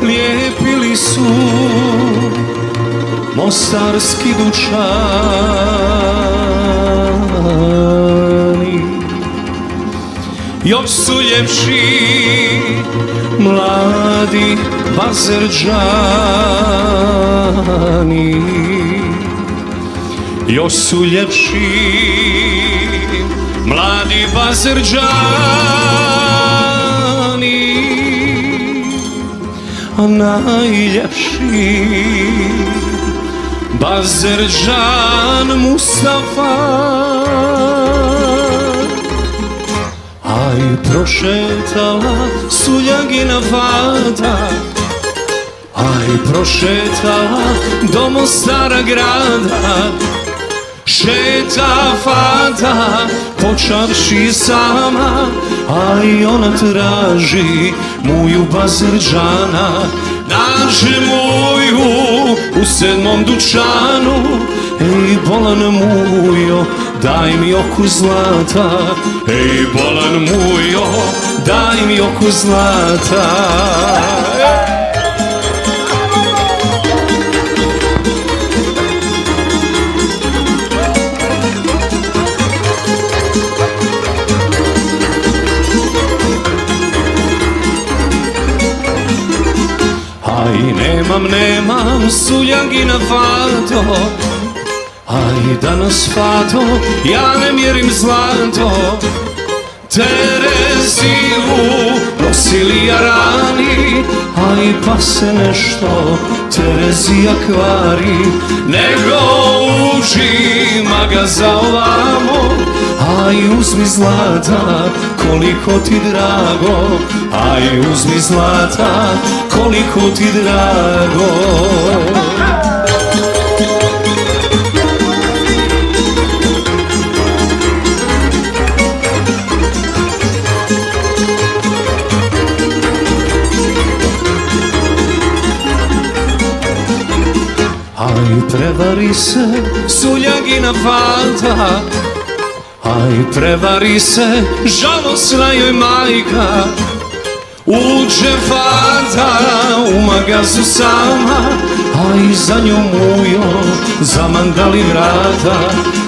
Lijepili su mostarski dućani, još su ljepši mladi Bazerđani, još su ljepši mladi Bazerđani, a najljepši Bazerđan Mustafa. Aj, prošetala Suljagina Fata, aj, prošetala do Mostara grada, šeta Fata po čarši sama, a i ona traži muju Bazerđana. Nađe muju u 7. dućanu, ej, bolan mujo, daj mi oku zlata, ej, bolan mujo, daj mi oku zlata. Aj, nemam Suljagina Fato, aj, danas Fato, ja ne mjerim zlato. Tereziju nosili jarani, aj, pa se nešto Terezija kvari. Nego uđi magaza ovamo, aj, uzmi zlata koliko ti drago, aj, uzmi zlata koliko ti drago. Aj, prevari se Suljagina Fata, aj, prevari se žalosna joj majka. Uđe Fata u magazu sama, aj, za njom mujo zamandali vrata.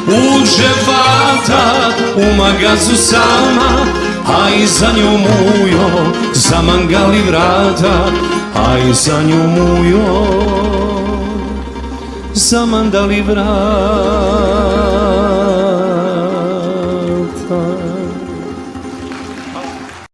Uđe Fata u magazu sama, aj, za njom mujo zamangali vrata, aj, za njom mujo zamandali vrata.